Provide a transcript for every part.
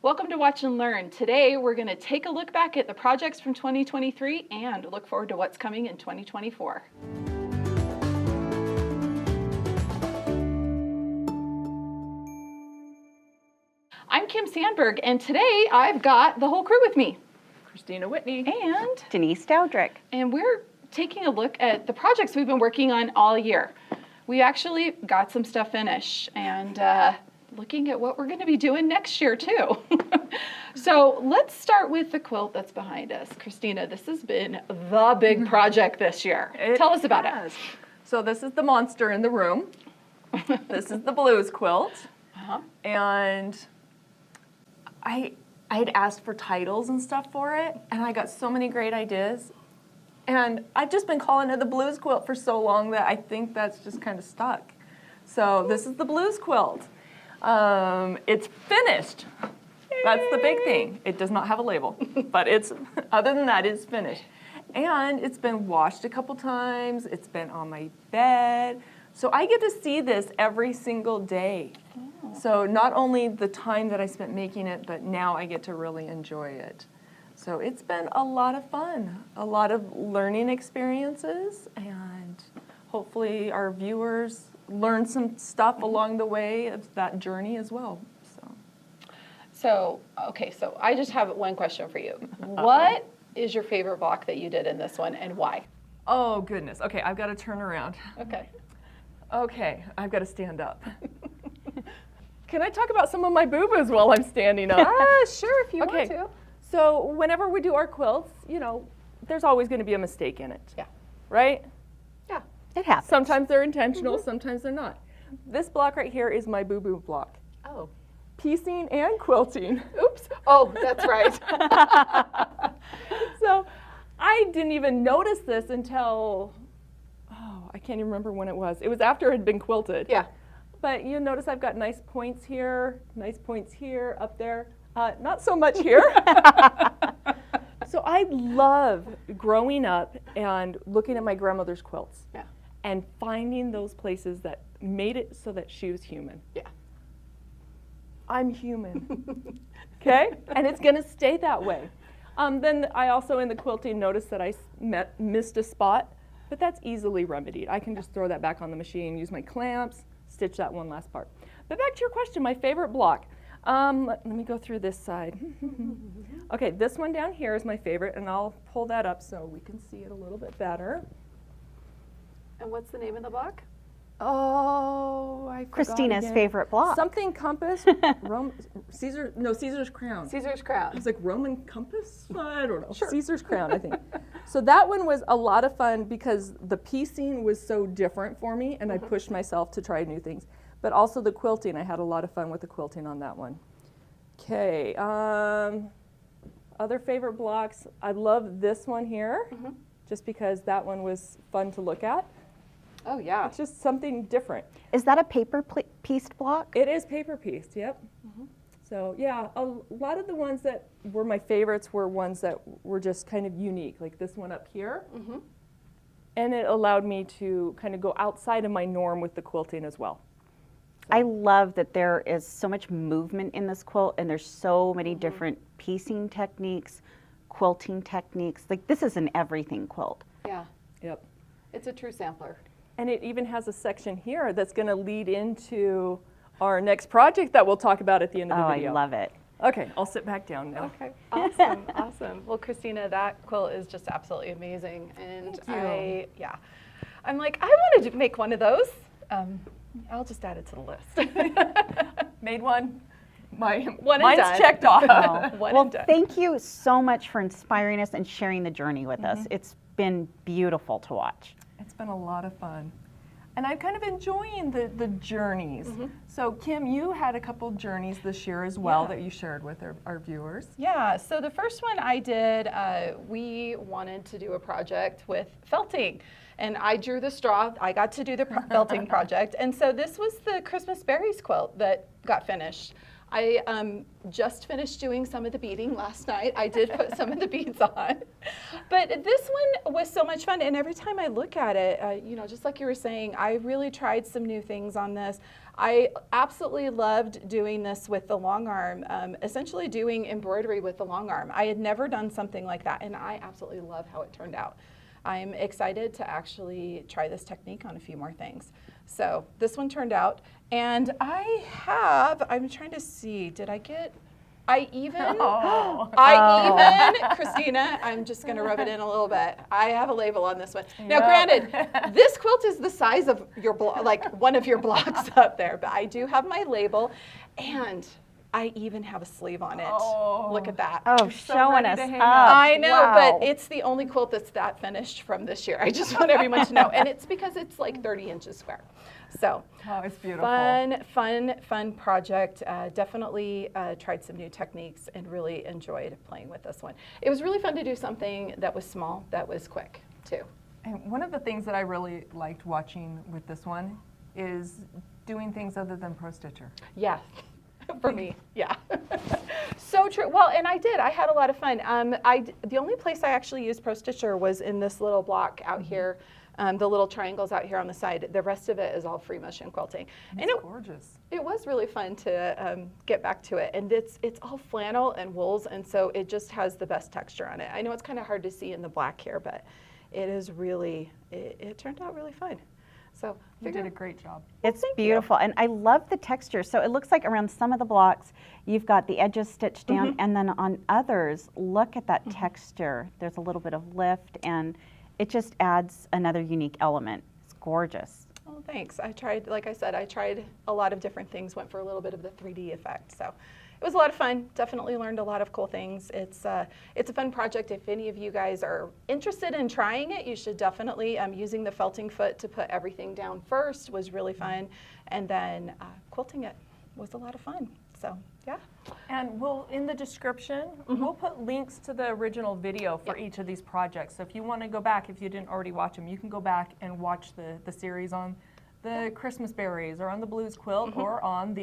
Welcome to Watch and Learn. Today we're going to take a look back at the projects from 2023 and look forward to what's coming in 2024. I'm Kim Sandberg, and today I've got the whole crew with me. Christina Whitney. And Denise Dowdrick. And we're taking a look at the projects we've been working on all year. We actually got some stuff finished and looking at what we're going to be doing next year too. So let's start with the quilt that's behind us. Christina, this has been the big project this year. Tell us about it. So this is the monster in the room. This is the Blues Quilt. And I had asked for titles and stuff for it, and I got so many great ideas. And I've just been calling it the Blues Quilt for so long that I think that's just kind of stuck. So this is the Blues Quilt. It's finished. That's the big thing. It does not have a label, but other than that, it's finished. And it's been washed a couple times. It's been on my bed. So I get to see this every single day. So not only the time that I spent making it, but now I get to really enjoy it. So it's been a lot of fun, a lot of learning experiences, and hopefully our viewers learn some stuff along the way of that journey as well. So I just have one question for you. What is your favorite block that you did in this one, and why? Oh, goodness. Okay, I've got to turn around. Okay, I've got to stand up. Can I talk about some of my boo-boos while I'm standing up? Sure, if you want to. So whenever we do our quilts, there's always going to be a mistake in it. Yeah. Right? Yeah. It happens. Sometimes they're intentional, sometimes they're not. This block right here is my boo-boo block. Oh. Piecing and quilting. Oops. Oh, that's right. So I didn't even notice this until, I can't even remember when it was. It was after it had been quilted. Yeah. But you notice I've got nice points here, up there. Not so much here. So I love growing up and looking at my grandmother's quilts. Yeah. And finding those places that made it so that she was human. Yeah. I'm human. Okay? And it's going to stay that way. Then I also in the quilting noticed that I missed a spot, but that's easily remedied. I can just throw that back on the machine, use my clamps, stitch that one last part. But back to your question, my favorite block. Let me go through this side. Okay, this one down here is my favorite, and I'll pull that up so we can see it a little bit better. And what's the name of the block? Oh, I forgot Christina's again. favorite block. Something compass, Caesar's crown. Caesar's crown. It's like Roman compass? I don't know. Sure. Caesar's crown, I think. So that one was a lot of fun because the piecing was so different for me, and I pushed myself to try new things. But also the quilting, I had a lot of fun with the quilting on that one. Okay, other favorite blocks, I love this one here, just because that one was fun to look at. Oh, yeah. It's just something different. Is that a paper pieced block? It is paper pieced, yep. So yeah, a lot of the ones that were my favorites were ones that were just kind of unique, like this one up here. And it allowed me to kind of go outside of my norm with the quilting as well. I love that there is so much movement in this quilt, and there's so many different piecing techniques, quilting techniques. Like, this is an everything quilt. Yeah. Yep. It's a true sampler. And it even has a section here that's going to lead into our next project that we'll talk about at the end of the video. I love it. Okay, I'll sit back down now. Okay, awesome, awesome. Well, Christina, that quilt is just absolutely amazing. And I'm like, I wanted to make one of those. I'll just add it to the list. Made one. Mine's done. checked off. Well, thank you so much for inspiring us and sharing the journey with us. It's been beautiful to watch. It's been a lot of fun. And I'm kind of enjoying the journeys. So Kim, you had a couple journeys this year as well that you shared with our viewers. Yeah, so the first one I did, we wanted to do a project with felting. And I drew the straw. I got to do the felting project. And so this was the Christmas berries quilt that got finished. I just finished doing some of the beading last night. I did put some of the beads on. But this one was so much fun, and every time I look at it, you know, just like you were saying, I really tried some new things on this. I absolutely loved doing this with the long arm, essentially doing embroidery with the long arm. I had never done something like that, and I absolutely love how it turned out. I'm excited to actually try this technique on a few more things. So this one turned out, and I'm trying to see, Christina, I'm just gonna rub it in a little bit. I have a label on this one. Now granted, this quilt is the size of your, like one of your blocks up there, but I do have my label, and I even have a sleeve on it. Oh. Look at that. Oh, showing us up. I know, Wow. but it's the only quilt that's that finished from this year. I just want everyone to know. And it's because it's like 30 inches square. So, oh, it's beautiful. Fun project. Definitely tried some new techniques and really enjoyed playing with this one. It was really fun to do something that was small, that was quick, too. And one of the things that I really liked watching with this one is doing things other than Pro Stitcher. Yes. For me, yeah. So true. Well, and I had a lot of fun. The only place I actually used Pro Stitcher was in this little block out here, the little triangles out here on the side. The rest of it is all free motion quilting. And it's gorgeous. It was really fun to get back to it. And it's all flannel and wools, and so it just has the best texture on it. I know it's kind of hard to see in the black here, but it is really, it turned out really fun. So you did a great job. It's beautiful, and I love the texture. So it looks like around some of the blocks, you've got the edges stitched down, and then on others, look at that texture. There's a little bit of lift, and it just adds another unique element. It's gorgeous. Oh, thanks. I tried, like I said, I tried a lot of different things, went for a little bit of the 3D effect. So it was a lot of fun. Definitely learned a lot of cool things. It's a fun project. If any of you guys are interested in trying it, you should definitely, using the felting foot to put everything down first was really fun. And then quilting it was a lot of fun. So, yeah. And in the description, we'll put links to the original video for each of these projects. So if you want to go back, if you didn't already watch them, you can go back and watch the series on the Christmas berries, or on the Blues Quilt, or on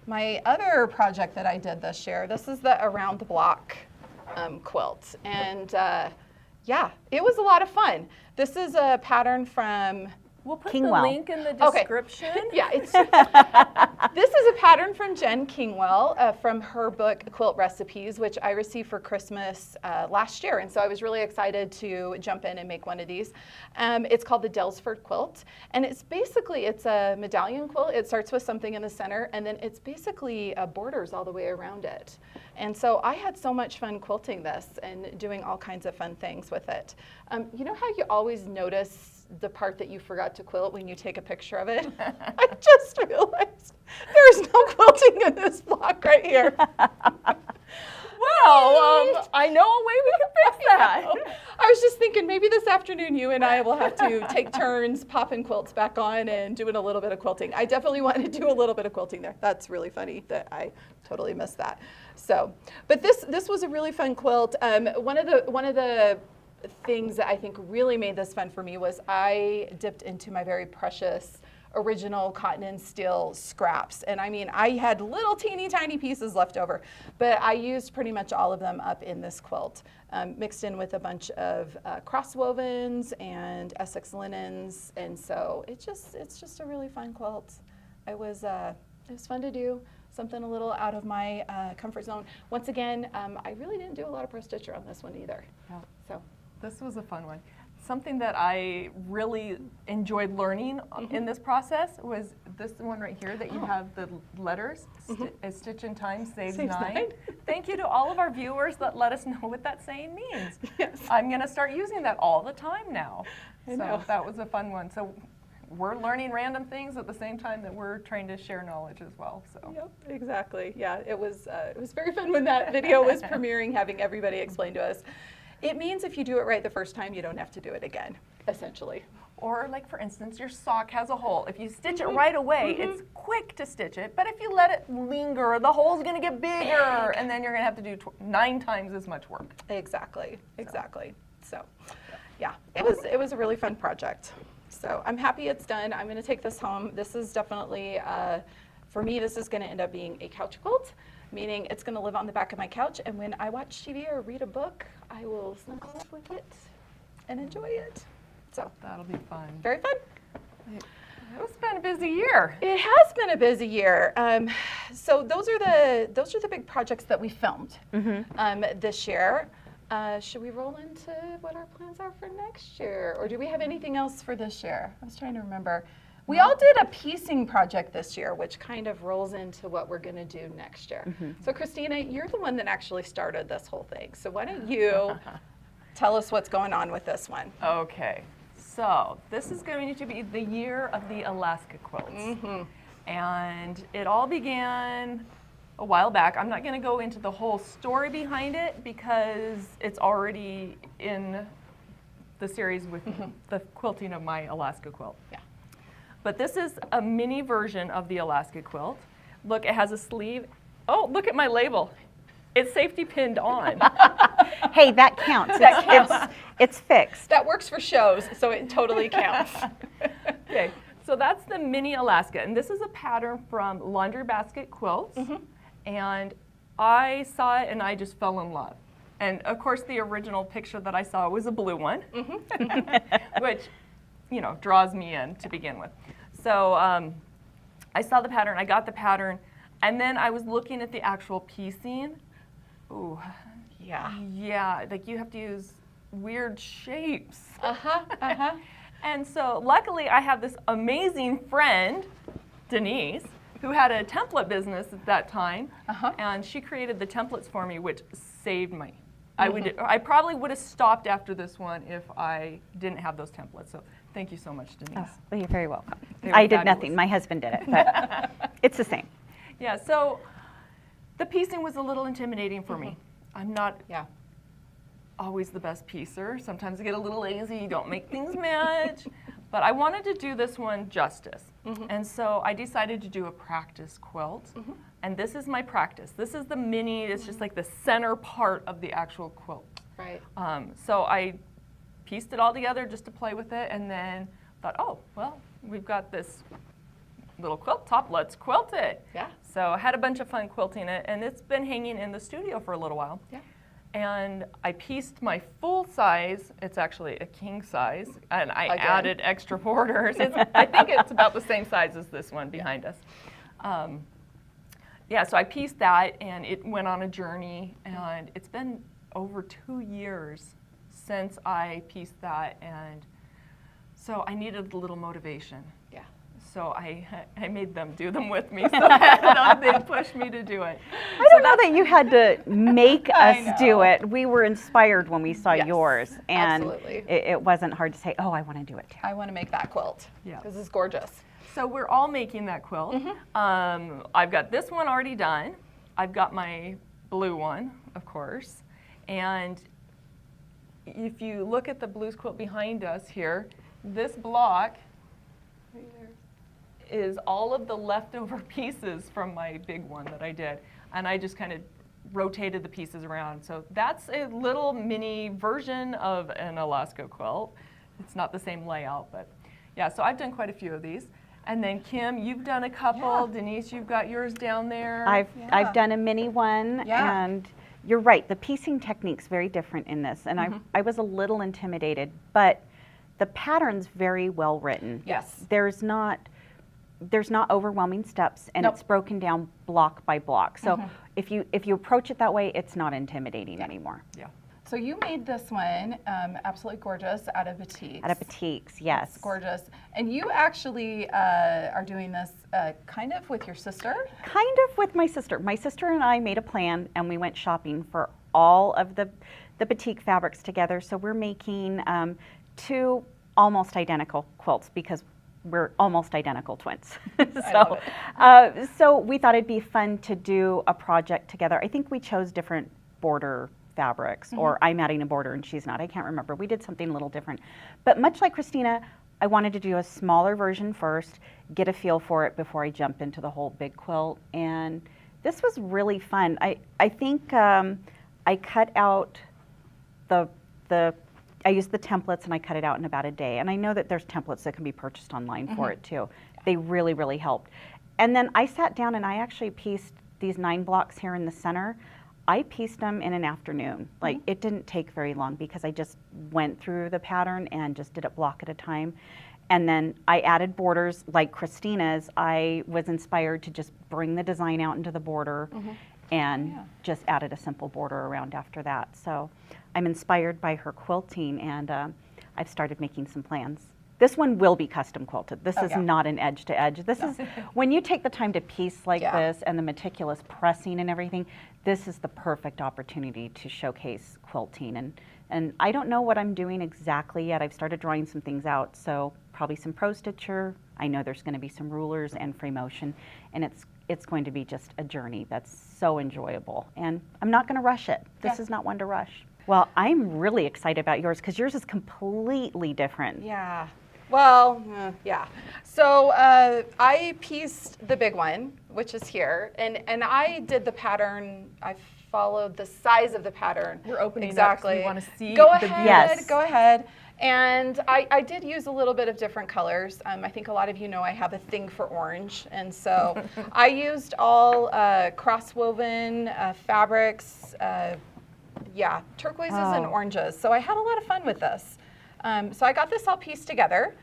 my other project that I did this year. This is the Around the Block quilt, and yeah, it was a lot of fun. This is a pattern from We'll put Kingwell. the link in the description. Okay. Yeah, this is a pattern from Jen Kingwell from her book Quilt Recipes, which I received for Christmas last year, and so I was really excited to jump in and make one of these. It's called the Delsford quilt, and it's a medallion quilt. It starts with something in the center, and then it's basically borders all the way around it. And so I had so much fun quilting this and doing all kinds of fun things with it. You know how you always notice the part that you forgot to quilt when you take a picture of it? I just realized there's no quilting in this block right here. Well, I know a way we can fix that. I was just thinking maybe this afternoon you and I will have to take turns popping quilts back on and doing a little bit of quilting. I definitely want to do a little bit of quilting there. That's really funny that I totally missed that. So, but this was a really fun quilt. One of the things that I think really made this fun for me was I dipped into my very precious original cotton and steel scraps. And I mean, I had little teeny tiny pieces left over, but I used pretty much all of them up in this quilt, mixed in with a bunch of cross wovens and Essex linens. And so it's just a really fun quilt. It was fun to do. Something a little out of my comfort zone. Once again, I really didn't do a lot of Pro Stitcher on this one either. Yeah. So this was a fun one. Something that I really enjoyed learning in this process was this one right here that you have the letters, a stitch in time saves 9. Thank you to all of our viewers that let us know what that saying means. Yes. I'm going to start using that all the time now. I know. That was a fun one. So we're learning random things at the same time that we're trying to share knowledge as well. So. Yep, exactly. Yeah, it was very fun when that video was premiering, having everybody explain to us. It means if you do it right the first time, you don't have to do it again, essentially. Or like, for instance, your sock has a hole. If you stitch it right away, it's quick to stitch it. But if you let it linger, the hole's going to get bigger, and then you're going to have to do 9 times as much work. Exactly. So, yeah, it was a really fun project. So I'm happy it's done. I'm going to take this home. This is definitely For me, this is going to end up being a couch quilt, meaning it's going to live on the back of my couch, and when I watch TV or read a book, I will snuggle up with it and enjoy it. So That'll be fun. very fun. It's been a busy year. It has been a busy year. So those are the big projects that we filmed this year. Should we roll into what our plans are for next year, or do we have anything else for this year? I was trying to remember. We all did a piecing project this year, which kind of rolls into what we're going to do next year. So Christina, you're the one that actually started this whole thing. So why don't you tell us what's going on with this one? Okay, so this is going to be the year of the Alaska quilts. And it all began a while back. I'm not going to go into the whole story behind it because it's already in the series with the quilting of my Alaska quilt. Yeah. But this is a mini version of the Alaska quilt. Look, it has a sleeve. Oh, look at my label. It's safety pinned on. Hey, that counts. It's fixed. That works for shows, so it totally counts. Okay, so that's the mini Alaska, and this is a pattern from Laundry Basket Quilts. And I saw it and I just fell in love. And of course, the original picture that I saw was a blue one, which, you know, draws me in to begin with. So I saw the pattern, I got the pattern, and then I was looking at the actual piecing. Ooh, yeah, like you have to use weird shapes. And so luckily I have this amazing friend, Denise, who had a template business at that time, and she created the templates for me, which saved me. I probably would have stopped after this one if I didn't have those templates. So thank you so much, Denise. Oh, well, you're very welcome. They were I did fabulous. nothing. My husband did it, but it's the same. Yeah, so the piecing was a little intimidating for me. I'm not always the best piecer. Sometimes I get a little lazy, don't make things match. But I wanted to do this one justice. And so I decided to do a practice quilt. And this is my practice. This is the mini, it's just like the center part of the actual quilt. Right. So I pieced it all together just to play with it, and then thought, oh, well, we've got this little quilt top, let's quilt it. Yeah. So I had a bunch of fun quilting it, and it's been hanging in the studio for a little while. Yeah. And I pieced my full size, it's actually a king size, and I Again. added extra borders. I think it's about the same size as this one behind us. Yeah, so I pieced that, and it went on a journey, and it's been over 2 years since I pieced that, and so I needed a little motivation. Yeah. So I made them do them with me, so that they pushed me to do it. I don't know that you had to make us do it. We were inspired when we saw Yes, yours, and absolutely. it wasn't hard to say, oh, I want to do it too. I want to make that quilt. Yeah. This is gorgeous. So we're all making that quilt. I've got this one already done. I've got my blue one, of course. And if you look at the Blues Quilt behind us here, this block is all of the leftover pieces from my big one that I did. And I just kind of rotated the pieces around. So that's a little mini version of an Alaska quilt. It's not the same layout, but yeah, so I've done quite a few of these. And then Kim, you've done a couple. Denise, you've got yours down there. I've done a mini one, Yeah. and you're right, the piecing technique's very different in this, and I was a little intimidated, but the pattern's very well written. Yes. There's not overwhelming steps, and Nope. it's broken down block by block. So if you approach it that way, it's not intimidating anymore. Yeah. So you made this one absolutely gorgeous out of batiks. Out of batiks, yes. It's gorgeous. And you actually are doing this kind of with your sister? Kind of with my sister. My sister and I made a plan, and we went shopping for all of the batik fabrics together. So we're making 2 almost identical quilts because we're almost identical twins. So we thought it'd be fun to do a project together. I think we chose different border fabrics, or I'm adding a border and she's not. I can't remember. We did something a little different. But much like Christina, I wanted to do a smaller version first, get a feel for it before I jump into the whole big quilt. And this was really fun. I think I cut out I used the templates and I cut it out in about a day. And I know that there's templates that can be purchased online for it too. They really, really helped. And then I sat down and I actually pieced these 9 blocks here in the center. I pieced them in an afternoon. Like it didn't take very long because I just went through the pattern and just did it block at a time. And then I added borders like Christina's. I was inspired to just bring the design out into the border and just added a simple border around after that. So I'm inspired by her quilting, and I've started making some plans. This one will be custom quilted. This is not an edge to edge. This is, when you take the time to piece like this and the meticulous pressing and everything, this is the perfect opportunity to showcase quilting. And I don't know what I'm doing exactly yet. I've started drawing some things out, so probably some pro stitcher. I know there's going to be some rulers and free motion, and it's going to be just a journey that's so enjoyable. And I'm not going to rush it. This is not one to rush. Well, I'm really excited about yours because yours is completely different. Yeah. Well, yeah. So I pieced the big one, which is here, and I did the pattern. I followed the size of the pattern. We're opening exactly. It up, so we want to see. Go ahead. Yes. Go ahead. And I did use a little bit of different colors. I think a lot of you know I have a thing for orange, and so I used all cross-woven fabrics. Turquoises and oranges. So I had a lot of fun with this. So I got this all pieced together,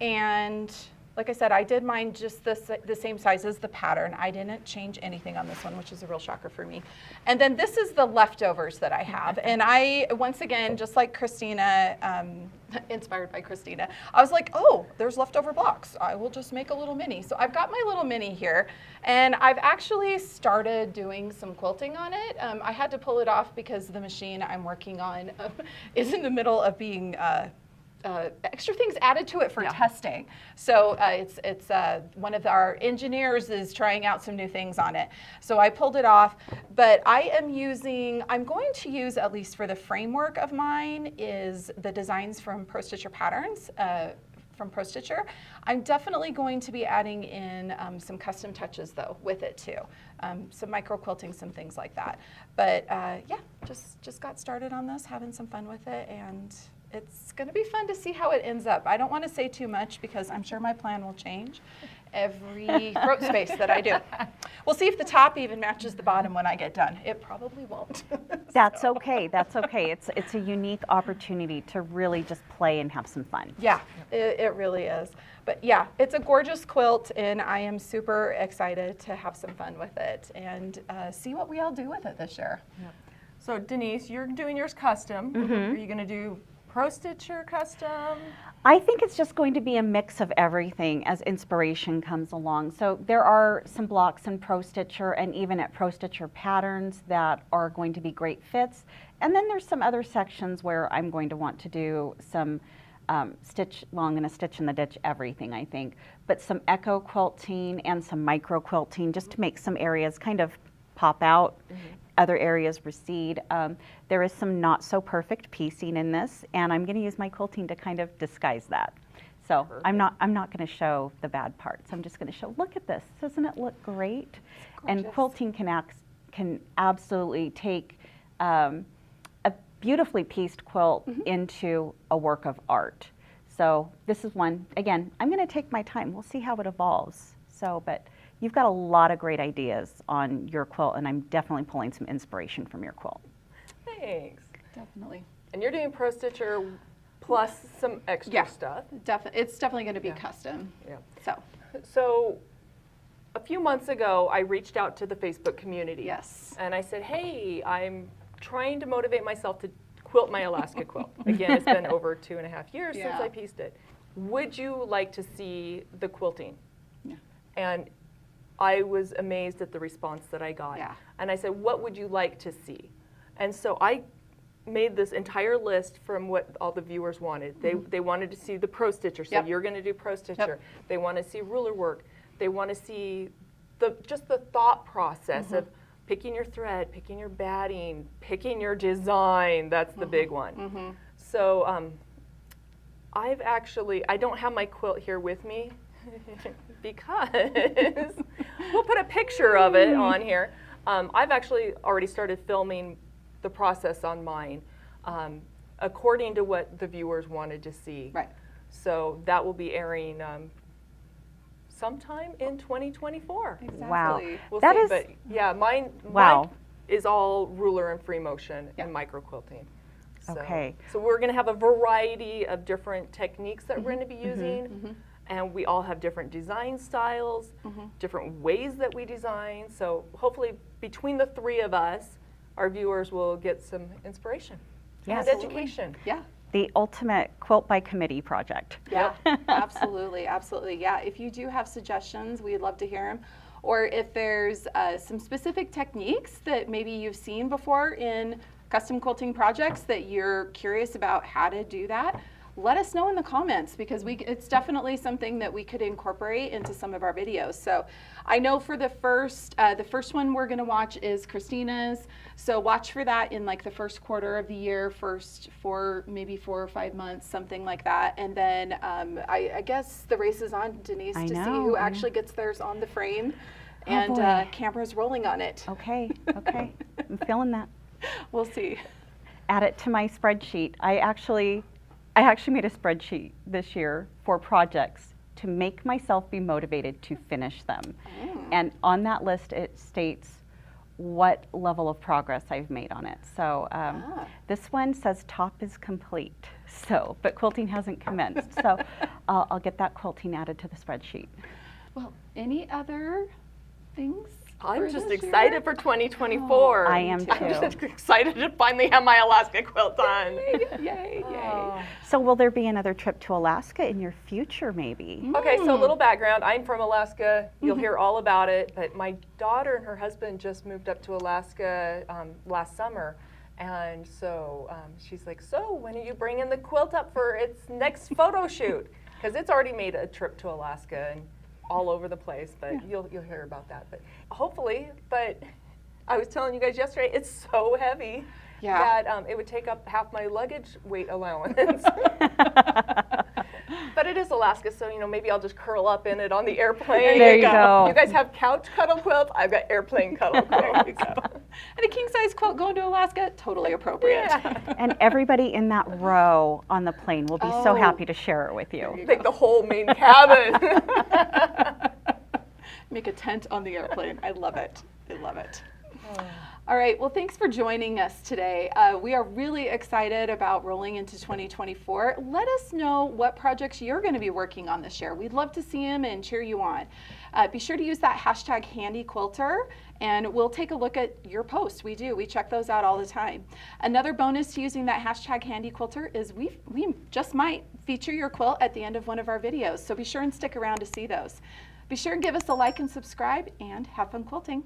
and like I said, I did mine just the same size as the pattern. I didn't change anything on this one, which is a real shocker for me. And then this is the leftovers that I have. And I, once again, just like Christina, inspired by Christina, I was like, oh, there's leftover blocks. I will just make a little mini. So I've got my little mini here, and I've actually started doing some quilting on it. I had to pull it off because the machine I'm working on is in the middle of being extra things added to it for testing. So it's one of our engineers is trying out some new things on it. So I pulled it off, but I'm going to use, at least for the framework of mine, is the designs from Pro Stitcher Patterns. From Pro Stitcher. I'm definitely going to be adding in some custom touches though with it too. Some micro quilting, some things like that. But just got started on this, having some fun with it, and it's going to be fun to see how it ends up. I don't want to say too much because I'm sure my plan will change every throat space that I do. We'll see if the top even matches the bottom when I get done. It probably won't. That's okay. That's okay. It's a unique opportunity to really just play and have some fun. Yeah, it really is. But yeah, it's a gorgeous quilt, and I am super excited to have some fun with it and see what we all do with it this year. Yep. So Denise, you're doing yours custom. Are you going to do Pro Stitcher custom? I think it's just going to be a mix of everything as inspiration comes along. So there are some blocks in Pro Stitcher and even at Pro Stitcher Patterns that are going to be great fits. And then there's some other sections where I'm going to want to do some I'm going to stitch in the ditch everything, I think. But some echo quilting and some micro quilting just to make some areas kind of pop out. Other areas recede. There is some not so perfect piecing in this, and I'm going to use my quilting to kind of disguise that. So I'm not going to show the bad parts. I'm just going to show, look at this. Doesn't it look great? And quilting can absolutely take a beautifully pieced quilt into a work of art. So this is one, again, I'm going to take my time. We'll see how it evolves. But you've got a lot of great ideas on your quilt, and I'm definitely pulling some inspiration from your quilt. Thanks. Definitely. And you're doing Pro Stitcher plus some extra stuff. It's definitely going to be custom. Yeah. So a few months ago, I reached out to the Facebook community. Yes. And I said, hey, I'm trying to motivate myself to quilt my Alaska quilt. Again, it's been over 2.5 years since I pieced it. Would you like to see the quilting? Yeah. And I was amazed at the response that I got. Yeah. And I said, what would you like to see? And so I made this entire list from what all the viewers wanted. They wanted to see the Pro Stitcher, so you're going to do Pro Stitcher. They want to see ruler work. They want to see just the thought process of picking your thread, picking your batting, picking your design. That's the big one. So I don't have my quilt here with me because we'll put a picture of it on here. I've actually already started filming the process on mine according to what the viewers wanted to see. Right. So that will be airing sometime in 2024. Exactly. Wow. We'll That see, is- but yeah, mine Wow. is all ruler and free motion Yeah. and micro quilting. So, Okay. So we're going to have a variety of different techniques that we're going to be Mm-hmm. using, and we all have different design styles, different ways that we design. So hopefully, between the three of us, our viewers will get some inspiration Yes. and education. Yeah. The ultimate quilt by committee project. Yeah, absolutely, absolutely. Yeah, if you do have suggestions, we'd love to hear them. Or if there's some specific techniques that maybe you've seen before in custom quilting projects that you're curious about how to do that, let us know in the comments, because it's definitely something that we could incorporate into some of our videos. So I know for the first one we're going to watch is Christina's. So watch for that in like the first quarter of the year, maybe 4 or 5 months, something like that. And then I guess the race is on, Denise, I to see know, who I know. actually gets theirs on the frame. Oh, And boy. cameras rolling on it. Okay, okay. I'm feeling that. We'll see. Add it to my spreadsheet. I actually made a spreadsheet this year for projects to make myself be motivated to finish them. And on that list, it states what level of progress I've made on it. So this one says top is complete. So, but quilting hasn't commenced. So I'll get that quilting added to the spreadsheet. Well, any other things? I'm for just this year? excited for 2024. I am too. I'm too. just excited to finally have my Alaska quilt on. Yay, yay. Oh. So will there be another trip to Alaska in your future, maybe? Okay, so a little background. I'm from Alaska. You'll hear all about it. But my daughter and her husband just moved up to Alaska last summer. And so she's like, so when are you bringing the quilt up for its next photo shoot? Because it's already made a trip to Alaska and all over the place. But you'll hear about that. But hopefully, but I was telling you guys yesterday, it's so heavy. Yeah. That it would take up half my luggage weight allowance. But it is Alaska, so maybe I'll just curl up in it on the airplane. There you go. You guys have couch cuddle quilts. I've got airplane cuddle quilts. And a king size quilt going to Alaska, totally appropriate. Yeah. And everybody in that row on the plane will be so Oh. happy to share it with you. Take the whole main cabin. Make a tent on the airplane. I love it. I love it. All right, well, thanks for joining us today. We are really excited about rolling into 2024. Let us know what projects you're going to be working on this year. We'd love to see them and cheer you on. Be sure to use that hashtag Handi Quilter, and we'll take a look at your posts. We check those out all the time. Another bonus to using that hashtag Handi Quilter is we just might feature your quilt at the end of one of our videos, so be sure and stick around to see those. Be sure and give us a like and subscribe, and have fun quilting.